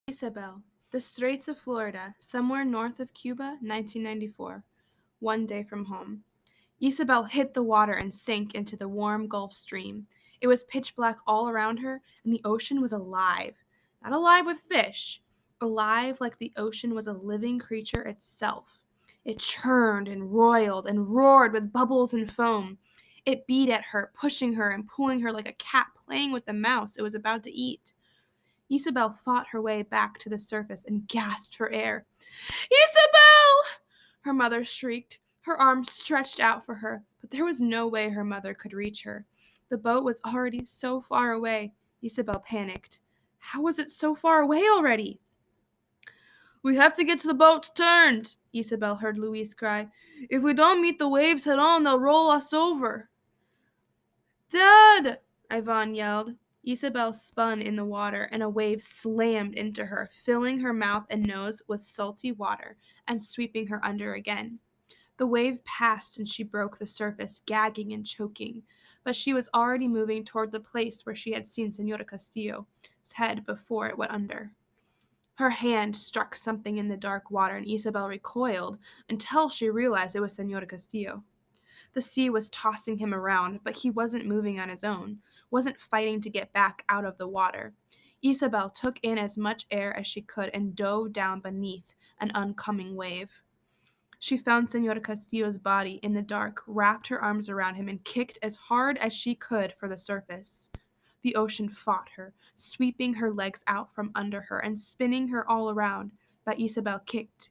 Isabel, the Straits of Florida, somewhere north of Cuba, 1994. One day from home. Isabel hit the water and sank into the warm Gulf Stream. It was pitch black all around her, and the ocean was alive. Not alive with fish, alive like the ocean was a living creature itself. It churned and roiled and roared with bubbles and foam. It beat at her, pushing her and pulling her like a cat playing with the mouse it was about to eat. Isabel fought her way back to the surface and gasped for air. Isabel! Her mother shrieked, her arms stretched out for her, but there was no way her mother could reach her. The boat was already so far away. Isabel panicked. How was it so far away already? We have to get to the boat turned, Isabel heard Louise cry. If we don't meet the waves head on, they'll roll us over. Dad! Ivan yelled. Isabel spun in the water, and a wave slammed into her, filling her mouth and nose with salty water and sweeping her under again. The wave passed and she broke the surface, gagging and choking, but she was already moving toward the place where she had seen Senora Castillo's head before it went under. Her hand struck something in the dark water, and Isabel recoiled until she realized it was Senora Castillo. The sea was tossing him around, but he wasn't moving on his own, wasn't fighting to get back out of the water. Isabel took in as much air as she could and dove down beneath an oncoming wave. She found Senora Castillo's body in the dark, wrapped her arms around him, and kicked as hard as she could for the surface. The ocean fought her, sweeping her legs out from under her and spinning her all around, but Isabel kicked,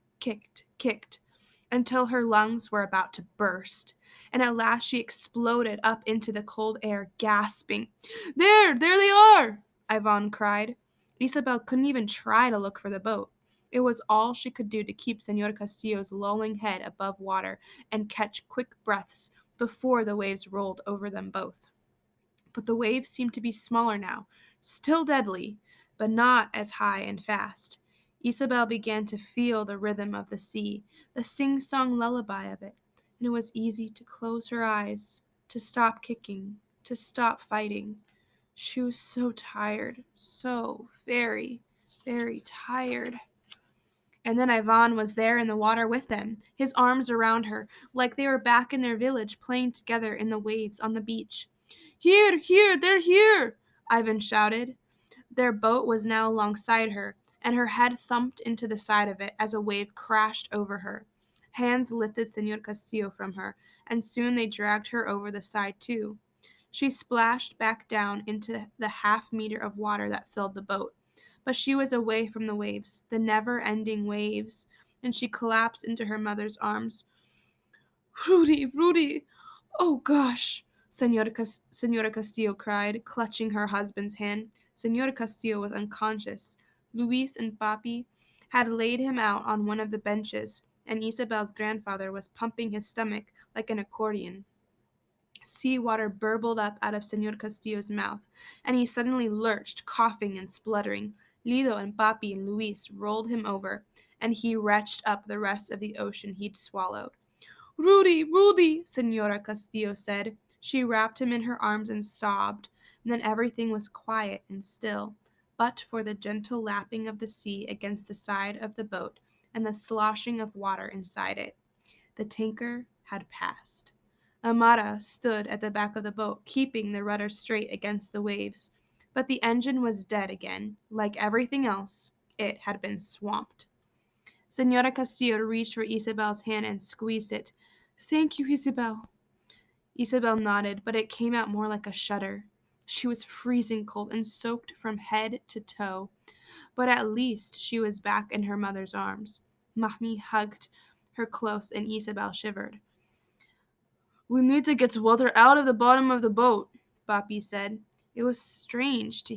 until her lungs were about to burst, and at last she exploded up into the cold air, gasping. There they are! Ivan cried. Isabel couldn't even try to look for the boat. It was all she could do to keep Senora Castillo's lolling head above water and catch quick breaths before the waves rolled over them both. But the waves seemed to be smaller now, still deadly, but not as high and fast. Isabel began to feel the rhythm of the sea, the sing-song lullaby of it, and it was easy to close her eyes, to stop kicking, to stop fighting. She was so tired, so very, very tired. And then Ivan was there in the water with them, his arms around her, like they were back in their village playing together in the waves on the beach. Here, they're here! Ivan shouted. Their boat was now alongside her, and her head thumped into the side of it as a wave crashed over her. Hands lifted Senor Castillo from her, and soon they dragged her over the side too. She splashed back down into the half-meter of water that filled the boat, but she was away from the waves, the never-ending waves, and she collapsed into her mother's arms. Rudy! Oh, gosh! Senora Castillo cried, clutching her husband's hand. Senora Castillo was unconscious. Luis and Papi had laid him out on one of the benches, and Isabel's grandfather was pumping his stomach like an accordion. Seawater burbled up out of Senor Castillo's mouth, and he suddenly lurched, coughing and spluttering. Lido and Papi and Luis rolled him over, and he retched up the rest of the ocean he'd swallowed. Rudy, Senora Castillo said. She wrapped him in her arms and sobbed, and then everything was quiet and still, but for the gentle lapping of the sea against the side of the boat and the sloshing of water inside it. The tanker had passed. Amara stood at the back of the boat, keeping the rudder straight against the waves, but the engine was dead again. Like everything else, it had been swamped. Senora Castillo reached for Isabel's hand and squeezed it. Thank you, Isabel. Isabel nodded, but it came out more like a shudder. She was freezing cold and soaked from head to toe, but at least she was back in her mother's arms. Mahmi hugged her close, and Isabel shivered. We need to get water out of the bottom of the boat, Papi said. It was strange to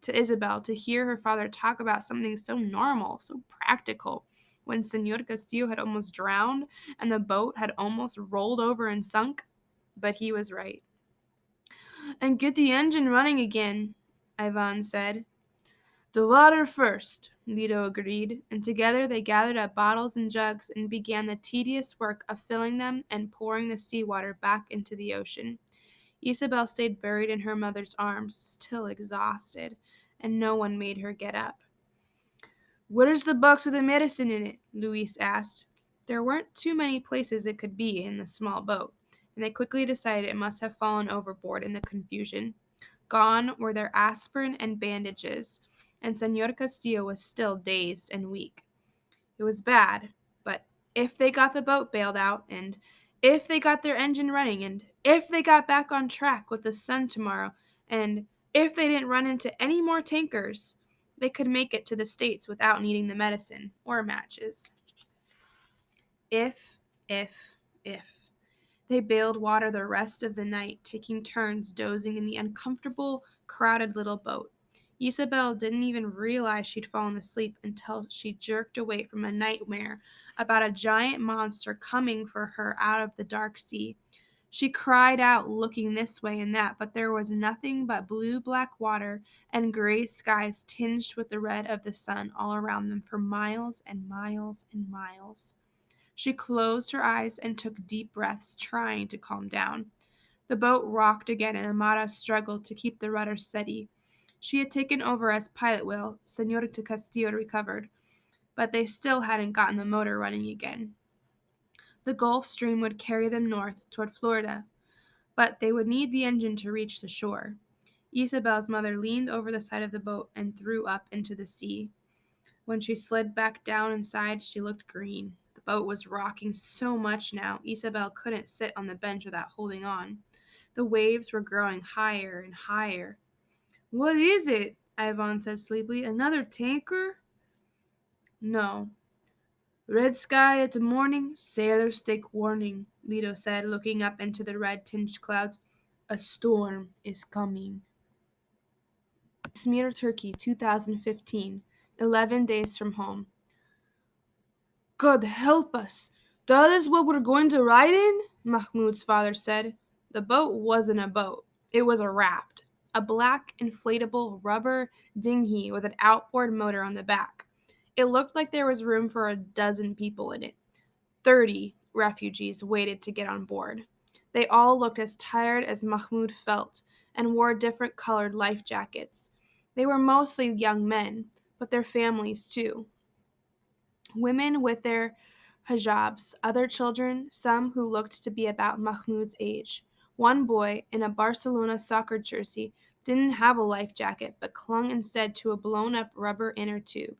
Isabel to hear her father talk about something so normal, so practical, when Senor Castillo had almost drowned and the boat had almost rolled over and sunk. But he was right. And get the engine running again, Ivan said. The water first, Lido agreed, and together they gathered up bottles and jugs and began the tedious work of filling them and pouring the seawater back into the ocean. Isabel stayed buried in her mother's arms, still exhausted, and no one made her get up. "Where's the box with the medicine in it?" Luis asked. There weren't too many places it could be in the small boat, and they quickly decided it must have fallen overboard in the confusion. Gone were their aspirin and bandages, and Senor Castillo was still dazed and weak. It was bad, but if they got the boat bailed out, and if they got their engine running, and if they got back on track with the sun tomorrow, and if they didn't run into any more tankers, they could make it to the States without needing the medicine or matches. If, if, if. They bailed water the rest of the night, taking turns dozing in the uncomfortable, crowded little boat. Isabel didn't even realize she'd fallen asleep until she jerked awake from a nightmare about a giant monster coming for her out of the dark sea. She cried out, looking this way and that, but there was nothing but blue-black water and gray skies tinged with the red of the sun all around them for miles and miles and miles. She closed her eyes and took deep breaths, trying to calm down. The boat rocked again, and Amara struggled to keep the rudder steady. She had taken over as pilot while Señorita Castillo recovered, but they still hadn't gotten the motor running again. The Gulf Stream would carry them north toward Florida, but they would need the engine to reach the shore. Isabel's mother leaned over the side of the boat and threw up into the sea. When she slid back down inside, she looked green. The boat was rocking so much now, Isabel couldn't sit on the bench without holding on. The waves were growing higher and higher. "What is it?" Ivan said sleepily. "Another tanker?" "No." "Red sky at morning, sailors take warning," Lido said, looking up into the red-tinged clouds. "A storm is coming." Izmir, Turkey, 2015, 11 days from home. "God help us! That is what we're going to ride in?" Mahmoud's father said. The boat wasn't a boat. It was a raft. A black, inflatable rubber dinghy with an outboard motor on the back. It looked like there was room for a dozen people in it. 30 refugees waited to get on board. They all looked as tired as Mahmoud felt and wore different colored life jackets. They were mostly young men, but their families too. Women with their hijabs, other children, some who looked to be about Mahmoud's age. One boy, in a Barcelona soccer jersey, didn't have a life jacket but clung instead to a blown-up rubber inner tube.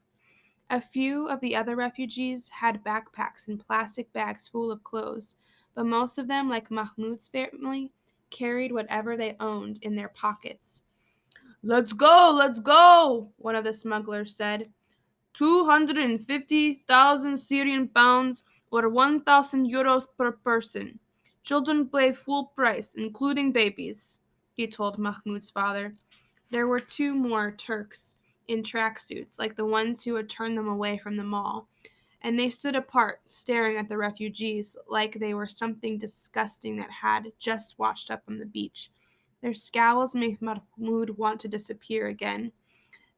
A few of the other refugees had backpacks and plastic bags full of clothes, but most of them, like Mahmoud's family, carried whatever they owned in their pockets. Let's go, one of the smugglers said. 250,000 Syrian pounds or 1,000 euros per person. Children pay full price, including babies, he told Mahmoud's father. There were two more Turks in tracksuits, like the ones who had turned them away from the mall, and they stood apart, staring at the refugees like they were something disgusting that had just washed up on the beach. Their scowls made Mahmoud want to disappear again.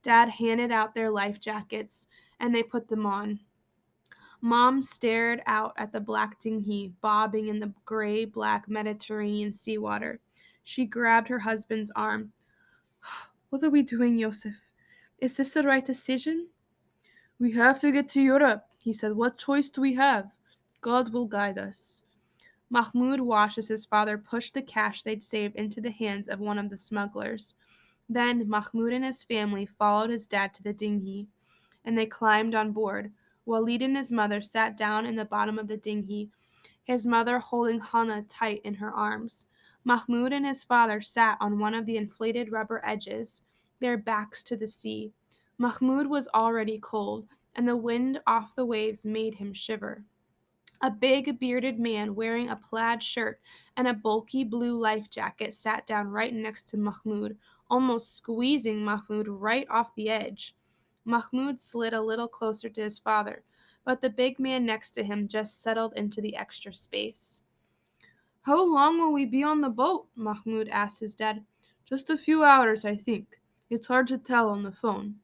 Dad handed out their life jackets, and they put them on. Mom stared out at the black dinghy bobbing in the gray-black Mediterranean seawater. She grabbed her husband's arm. "What are we doing, Yosef? Is this the right decision?" "We have to get to Europe," he said. "What choice do we have? God will guide us." Mahmoud watched as his father pushed the cash they'd saved into the hands of one of the smugglers. Then Mahmoud and his family followed his dad to the dinghy, and they climbed on board. Walid and his mother sat down in the bottom of the dinghy, his mother holding Hana tight in her arms. Mahmoud and his father sat on one of the inflated rubber edges, their backs to the sea. Mahmoud was already cold, and the wind off the waves made him shiver. A big, bearded man wearing a plaid shirt and a bulky blue life jacket sat down right next to Mahmoud, almost squeezing Mahmoud right off the edge. Mahmoud slid a little closer to his father, but the big man next to him just settled into the extra space. "How long will we be on the boat?" Mahmoud asked his dad. "Just a few hours, I think. It's hard to tell on the phone."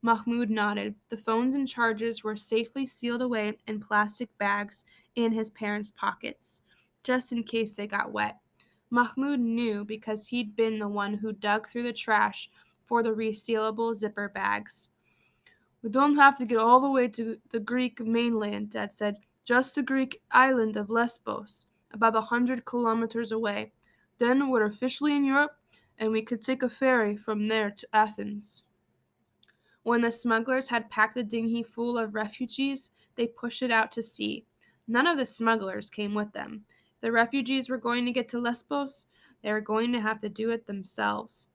Mahmoud nodded. The phones and chargers were safely sealed away in plastic bags in his parents' pockets, just in case they got wet. Mahmoud knew because he'd been the one who dug through the trash for the resealable zipper bags. We don't have to get all the way to the Greek mainland, Dad said. Just the Greek island of Lesbos, about 100 kilometers away. Then we're officially in Europe, and we could take a ferry from there to Athens. When the smugglers had packed the dinghy full of refugees, they pushed it out to sea. None of the smugglers came with them. If the refugees were going to get to Lesbos, they were going to have to do it themselves.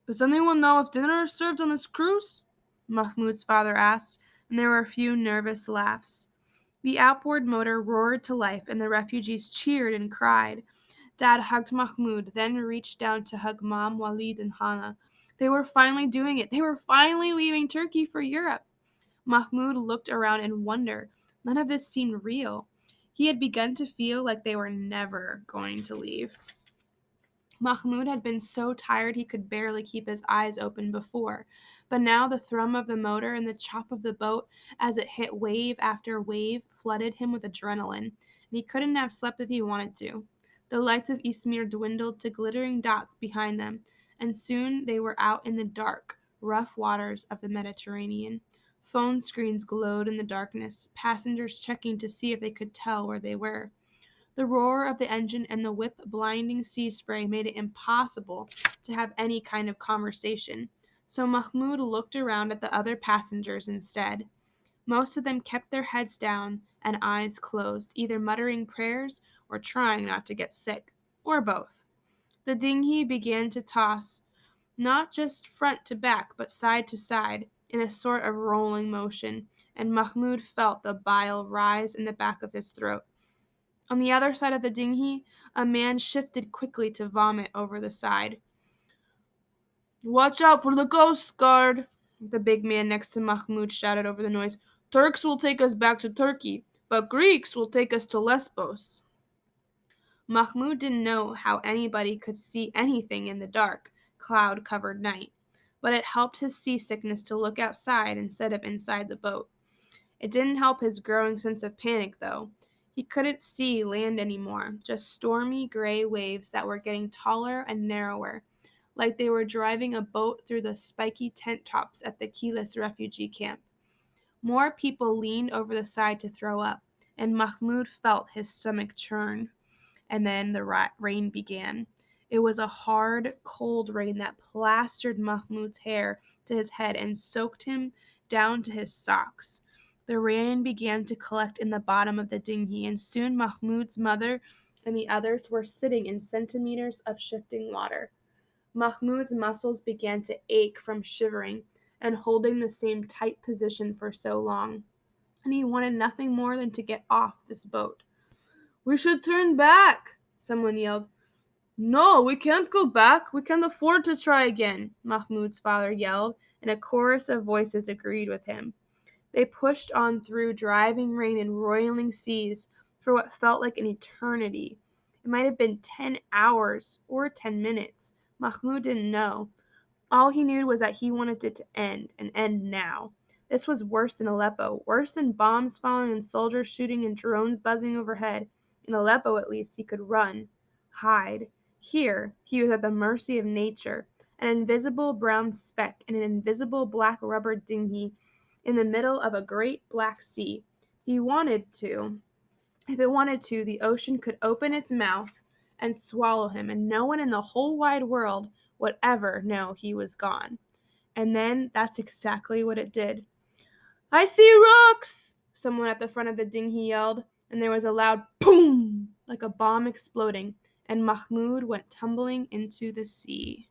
Does anyone know if dinner is served on this cruise? Mahmoud's father asked, and there were a few nervous laughs. The outboard motor roared to life, and the refugees cheered and cried. Dad hugged Mahmoud, then reached down to hug Mom, Walid, and Hana. They were finally doing it. They were finally leaving Turkey for Europe. Mahmoud looked around in wonder. None of this seemed real. He had begun to feel like they were never going to leave. Mahmoud had been so tired he could barely keep his eyes open before, but now the thrum of the motor and the chop of the boat as it hit wave after wave flooded him with adrenaline, and he couldn't have slept if he wanted to. The lights of Izmir dwindled to glittering dots behind them, and soon they were out in the dark, rough waters of the Mediterranean. Phone screens glowed in the darkness, passengers checking to see if they could tell where they were. The roar of the engine and the whip-blinding sea spray made it impossible to have any kind of conversation, so Mahmoud looked around at the other passengers instead. Most of them kept their heads down and eyes closed, either muttering prayers or trying not to get sick, or both. The dinghy began to toss, not just front to back, but side to side, in a sort of rolling motion, and Mahmoud felt the bile rise in the back of his throat. On the other side of the dinghy, a man shifted quickly to vomit over the side. Watch out for the Coast Guard, the big man next to Mahmoud shouted over the noise. Turks will take us back to Turkey, but Greeks will take us to Lesbos. Mahmoud didn't know how anybody could see anything in the dark, cloud-covered night, but it helped his seasickness to look outside instead of inside the boat. It didn't help his growing sense of panic, though. He couldn't see land anymore, just stormy gray waves that were getting taller and narrower, like they were driving a boat through the spiky tent tops at the Kilis refugee camp. More people leaned over the side to throw up, and Mahmoud felt his stomach churn. And then the rain began. It was a hard, cold rain that plastered Mahmoud's hair to his head and soaked him down to his socks. The rain began to collect in the bottom of the dinghy, and soon Mahmoud's mother and the others were sitting in centimeters of shifting water. Mahmoud's muscles began to ache from shivering and holding the same tight position for so long, and he wanted nothing more than to get off this boat. We should turn back, someone yelled. No, we can't go back. We can't afford to try again, Mahmoud's father yelled, and a chorus of voices agreed with him. They pushed on through driving rain and roiling seas for what felt like an eternity. It might have been 10 hours or 10 minutes. Mahmoud didn't know. All he knew was that he wanted it to end, and end now. This was worse than Aleppo, worse than bombs falling and soldiers shooting and drones buzzing overhead. In Aleppo, at least, he could run, hide. Here, he was at the mercy of nature, an invisible brown speck in an invisible black rubber dinghy in the middle of a great black sea. If it wanted to, the ocean could open its mouth and swallow him, and no one in the whole wide world would ever know he was gone. And then that's exactly what it did. I see rocks! Someone at the front of the dinghy yelled, and there was a loud boom, like a bomb exploding, and Mahmoud went tumbling into the sea.